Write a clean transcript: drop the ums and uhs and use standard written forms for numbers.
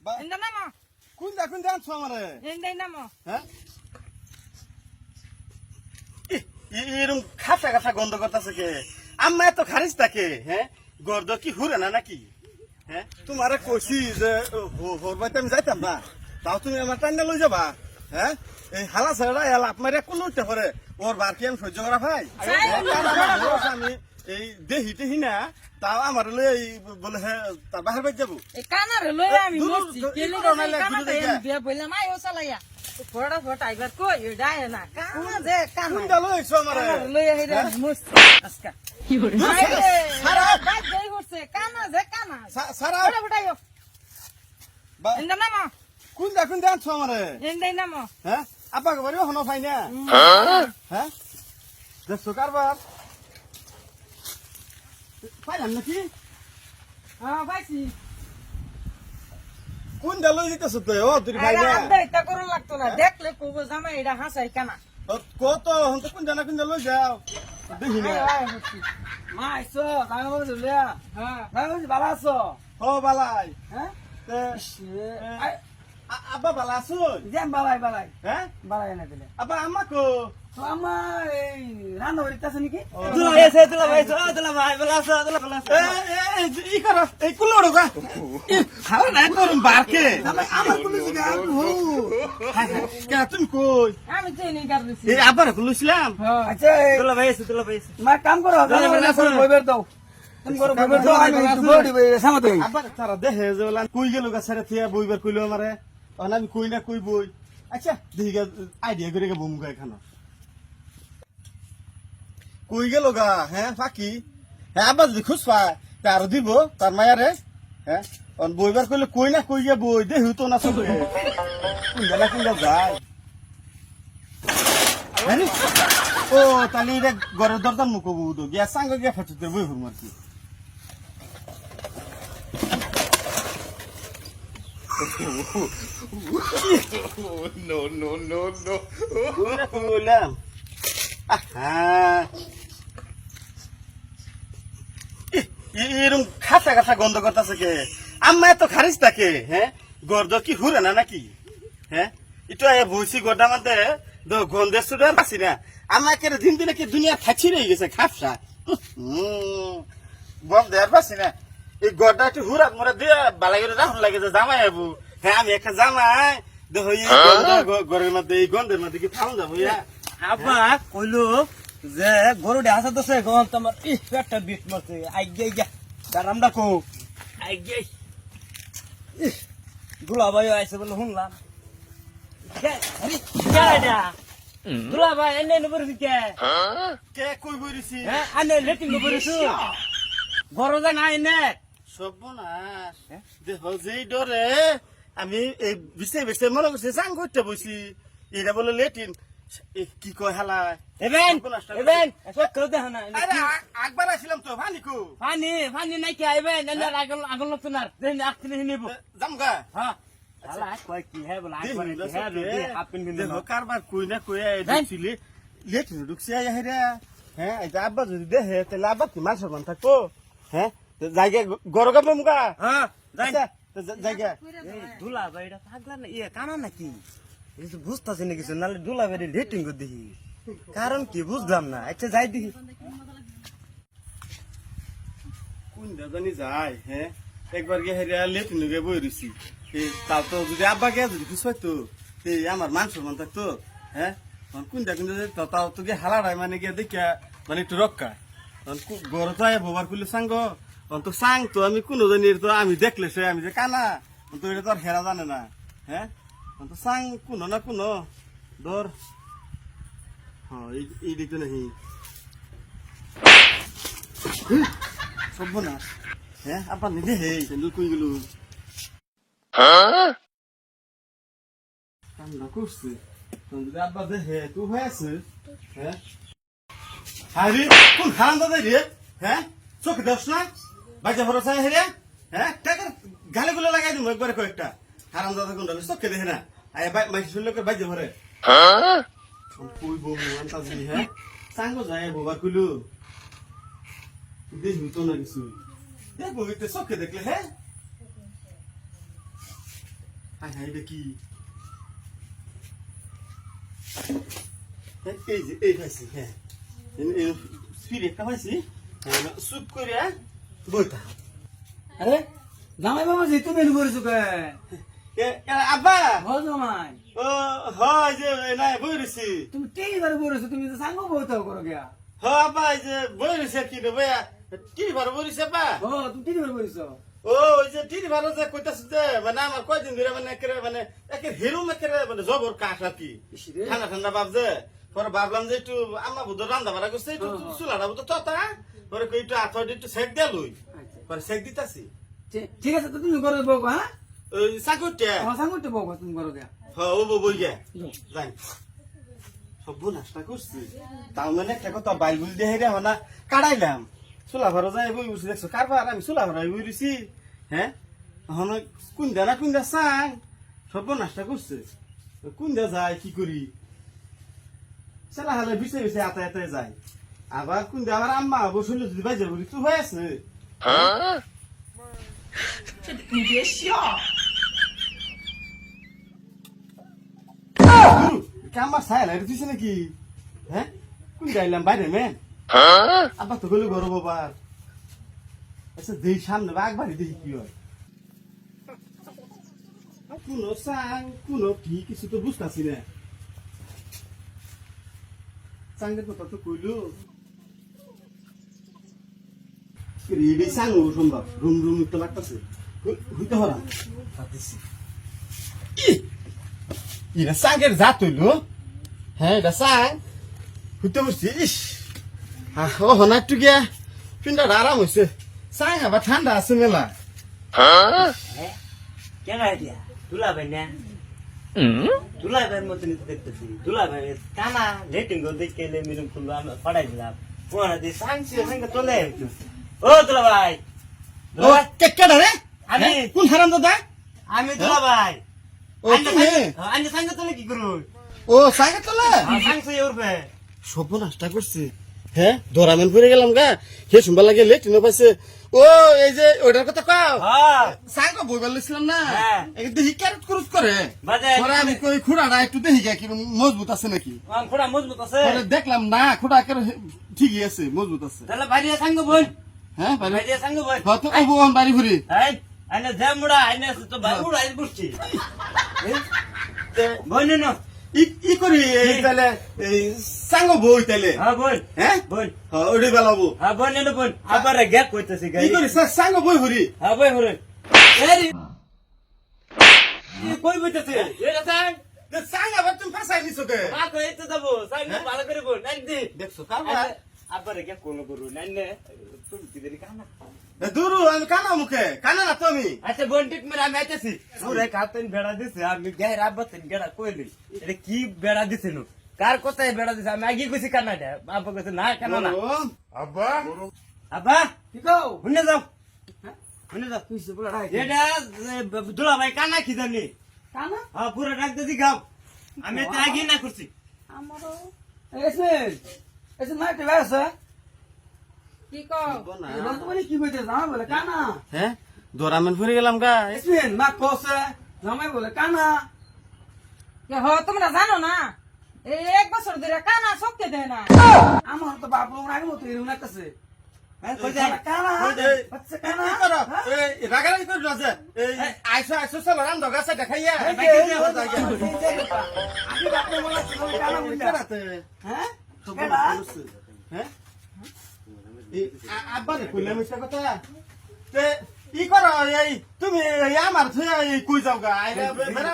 Inda namo. কোন দে আনছো আমারে Inda namo. হ্যাঁ এরকম খাসা খাসা গন্ধ করতেছে কে আম্মা এত খারিজ থাকে হ্যাঁ গর্দ কি হুরে না নাকি হ্যাঁ তোমারে কইছি যে হরবাইতে আমি যাইতাম না তাও তুমি আমার টান্ডা লই যাবা হ্যাঁ এই হালা ছেড়া এলা আপনারে কোন উঠতে পারে ওর বার কি আমি সহ্য করা ভাই আমি এই দেহিতে হিনা তাও আমার লই এই বলে হ্যাঁ তার বাহির বাইর যাবো Kanar lo ya mi mosti. Keli ko na kanar de dia bola mai o sala ya. Foda foda ibar ko yo dai na. Kanar je কোন kanar. গেল এইছো আমারে Kanar lo ya hira mosti. Aska. সারা Bak jai horse kanar je kanar. সারা Foda foda yo. Inda namo. কোন দে আনছো আমারে Inda namo. হ্যাঁ আপাকে বাড়িও হনো পাই না হ্যাঁ দেখছো কারবার পাইলাম নাকি Ah, vai si. কোন দালো দিতেছ তো ও তুই ভাই Ara না abda eta korun lagto na. Dekle ko bo jama ida hasai kana. কত হন তো কোন দালো যাও দেখি না Ai horse. Mai so, tanga mo dule. Ha. Tanga mo balaso. ও বালাই Ha? তে Ai, আব্বা বালা আছো jam balai. হ্যাঁ Balai na dile. আব্বা আমাকো So ama ei rano ritase niki? Dula ভাই balaso, balaso. ই কর এই কুলোড়ো গা খালা না করুম বারকে আমার কোন জায়গা হো। কে তুমি কই Ami tini garrisi. এই আব্বার কুলছিলাম আচ্ছা তুলা ভাই মা কাম করো, balaso বইবার দাও। তুমি করো বইবার দাও, আমি একটু বডি সামা দেই। আব্বার তারা দেখে যে ওলা কই গেল গা ছেড়ে থিয়া বইবার কইলো আমারে তখন আমি কই না কই বই আচ্ছা দেখি গা আইডিয়া করে বুম গা এখানে কই গেল গা হ্যাঁ ফাঁকি হ্যাঁ আব্বা যদি খুশ পায় তার দিব তার মায়ারে হ্যাঁ অন বইবার কইলে কই না কই গিয়া বই দেহি তো না চলে কোনটা যায় হ্যাঁ ও তাহলে এটা ঘরের দরজার মুখ বুধ গিয়া সাঙ্গ গিয়া ফেটুতে বই হুম আর কি No. Ulam. এরকম খাসা খাসা গন্ধ করতেছে কে আম্মা এত খারিজ থাকে হ্যাঁ গর্দ কি হুরে না নাকি হ্যাঁ এটা বইছি গড়া মধ্যে গন্ধের সুদার পাচ্ছি না আম্মা কে দিন দিনে কি দুনিয়া থাকছি রয়ে গেছে খাপসা গন্ধ আর পাচ্ছি না এই গড়টা একটু হুরা মোরা দিয়ে বালাই করে রাখুন লাগে যে জামাই আবু হ্যাঁ আমি একটা জামাই দেখো এই ঘরের মধ্যে এই গন্ধের মধ্যে কি থাম যাবো আব্বা কইলো যে গরুডে আসা দছে গন তোমার একটা বিট মারছে আইগে গা দারামডা কো আইগে দুলা ভাই আইছে বলে শুনলাম দুলা ভাই এনে নবর কে কে কই বইরিছি হ্যাঁ আনে লেটিং নবরিছু গরু যা নাই নে সর্বনাশ দেখো যেই ডরে আমি এই বিছে মনে করছি চাং করতে বসি এটা বলে লেটিন কি কয় হালা এবেন এসব করে দেখ না একবার আসলাম তো ভানিকু পানি নাই কি আইবেন আগল আগল নতুনার দেন আকনে নিব জামগা হ্যাঁ আলা কয় কি হে বলা একবার কি হে রে আপন দিন দেখো কারবার কই না কই ঢুকছিলি লেটিন ঢুকছি হেরা হ্যাঁ এটা আব্বা যদি দেখে তাহলে আব্বা কি মাল সরমান থাকবো হ্যাঁ জায়গা গরগা মুগা হ্যাঁ যাই জায়গা এই দুলা ভাইটা থাকলা না ইয়ে কানা নাকি এই তো বুঝতাছি না কিছু নালে দুলা ভাই লেটিং করে দেখি কারণ কি বুঝলাম না আচ্ছা যাই দেখি কোন জানি যায় হ্যাঁ একবার গিয়ে হেরা লেটিন গে বই রইছি তাও তো যদি আব্বা গে যদি কিছু হইতো এই আমার মান সম্মান থাকতো হ্যাঁ কোনটা তাও তো গিয়ে হালাড়ায় মানে গিয়ে দেখিয়া মানে একটু রক্ষা গড় তো আয় বোবার করলে সাঙ্গ তো সাং তো আমি কোনো জানি তো আমি দেখলে সে আমি যে কানা তো এটা তো আর হেরা জানে না হ্যাঁ তো সাং কোনো না কোনো ধর হ্যাঁ এই দিকে নাহি সব না হ্যাঁ আপনার নিজে হে সেন্দুর কই গেল কান্না করছে যদি আব্বা দেখে তুই হয়েছে হ্যাঁ আরে কোন হারাম দাদা রে হ্যাঁ চোখে দোষ না বাজে ভরসা হেরে হ্যাঁ টাকার গালে গুলো লাগাই দিব একবারে কয়েকটা হারাম দাদা কোনটা চোখে দেখে না আয় মাইসি শুনলে বাজে ভরে কই বউ আনতাছি হ্যাঁ সাঙ্গ যায় বাবা কুলু দেখি তো না কিছু দেখবো চোখে দেখলে হ্যাঁ হাই হাই এটা কি এই যে এই পাইছি হ্যাঁ স্পিড একটা পাইছি সুপ করে বইটা আরে জামাই বাবা যে তুমি এনে করেছো কে আব্বা ও জামাই ও হয় যে নাই বই রয়েছি তুমি টেই বার করেছো তুমি তো সাঙ্গ বইতে করো গিয়া হ আব্বা এই যে বই রয়েছে কি রে ভাইয়া কি ভালো বই রয়েছে আব্বা ও তুমি টেই বার করেছো ও ওই যে টিরি ভালো যে কইতাছে যে মানে আমার কয়দিন ধরে মানে একেবারে মানে একে হেরুম একেবারে মানে জবর কাঠ আর কি ইসরে। ঠান্ডা ঠান্ডা ভাব যে পরে ভাবলাম যে একটু আম্মা বুধ রান্না বাড়া করছে একটু চুলাটা বুধ ততা পরে কই একটু আথর একটু সেক দিয়া লই পরে সেক দিতাছি ঠিক আছে তো তুমি করো বউ হ্যাঁ ওই সাকুটে আমার সাঙ্গ তো বউ তুমি করো গিয়া ও বই গে যাই সব নাস্তা করছি তাও মানে একটা কথা বাইল বুল দিয়ে হেরে হনা কাটাইলাম চুলা ভরা যায় বই বসে দেখছো কারবার আমি চুলা ভরা বই রইছি হ্যাঁ হন কুন্দা না কুন্দা চাং সব নাস্তা করছে কুন্দা যায় কি করি সেলা হলে বিছে বিছে আতায় আতায় যায় আবার কুন্দা আবার আম্মা বসলে যদি বাজে বলি তুই হয়ে আছে কামার ছায়া লাগে তুইছে নাকি হ্যাঁ কুন্দা আইলাম বাইরে মেন আব্বা তো গেলে গরম আবার আচ্ছা দেই সামনে বাঘ বাড়ি দেখি কি হয় কোন সাং কোন কি কিছু তো বুঝতেছি না সাঙ্গের কথা তো কইলো রেডি সাং সম্ভব রুম রুম তো লাগতেছে হইতে হলাম ইরা সাঙ্গের জাত হইলো হ্যাঁ এটা সাং হইতে বসছি ইস ও হনা একটু গিয়া পিন্ডাটা আরাম হয়েছে চাই আবার ঠান্ডা আছে মেলা কেন আইডিয়া তুলা ভাই না তুলা ভাইয়ের মতন দেখতেছি তুলা ভাই কানা লেটিং করে দেখে এলে মিরুম খুললো আমরা পড়াই দিলাম কোন দিয়ে সাংসি সঙ্গে তোলে ও তুলা ভাই ও কেকেডা রে আমি কোন হারাম দাদা আমি তুলা ভাই ও তুমি আমি সঙ্গে তোলে কি করু ও সাইকেল তোলা সাংসি উঠবে সব নাস্তা করছে হ্যাঁ ধরামেন পড়ে গেলাম গা হে শুনবার লাগে লেটিন পাইছে ও এই যে ওইটার কথা কাও হ্যাঁ সাইকেল বইবার লইছিলাম না হ্যাঁ। একটু দেখি ক্যারেট ক্রুজ করে বাজে পরে আমি কই খুঁড়াটা একটু দেখি গা কি মজবুত আছে নাকি পুরা মজবুত আছে পরে দেখলাম না খুঁড়া একেবারে ঠিকই আছে মজবুত আছে তাহলে বাইরে সঙ্গ বোন হ্যাঁ বাইরে বাইরে সঙ্গ বোন হয়তো ও বোন বাড়ি ঘুরি এই আইনে জামুড়া আইনে তো বাবুড়া আইন বুঝছি বোন না ই করি এই তাহলে এই সাঙ্গ বই তাহলে হ্যাঁ বোন হ্যাঁ বোন হ্যাঁ ওইটাই বেলাবো হ্যাঁ বোন না বোন আবার গ্যাপ কইতেছি গাই ই করি সাঙ্গ বই ঘুরি হ্যাঁ বোন হরে এই কই বইতেছে এটা সাং সাঙ্গ আবার তুমি ফাঁসাই নিছো কে আ তো এই তো যাবো সাং ভালো করে বোন নাই দি দেখছো কারবার আবার গ্যাপ কোন করু নাই নে তুমি কি দেরি কানা দূরু আমি কানা মুখে কানা না তুমি আচ্ছা বোন ঠিক মেরা আমি আইতেছি পুরে কাতন বেড়া দিছে আমি গায়ে রাবতন বেড়া কইলি এটা কি বেড়া দিছে নো কার কথায় বেড়া দিছে আমি আগে কইছি কানাটা আব্বা কইছে না কানা না আব্বা আব্বা কি কও হুনে যাও হুনে যাও কইছে বলা রাই এটা দুলা ভাই কানা কি জানি কানা হ্যাঁ পুরো ডাক দিছি গাও আমি তো আগে না করছি আমারও এসে না তে বাসা কি কও এবার তো বলি কি কইতে জামা বলে কানা হ্যাঁ দরামেন ফুরে গেলাম গা এসেন মা কোসে জামাই বলে কানা কে হ তোমরা জানো না এই এক বছর ধরে কানা শক্তি দেয় না আমার তো বাপ লোক আগে মতো এরকম লাগতেছে হ্যাঁ কই যায় কানা আচ্ছা কানা রাগারাগি করে রাজে এই আইসো আইসো সব রাম দগা সে দেখাইয়া আমি বাপ লোক বলে কানা বলি হ্যাঁ হ্যাঁ আব্বারে কইলাম একটা কথা তে ই করো এই তুমি আমার থুয়া কই যাও গা আইরা বেড়া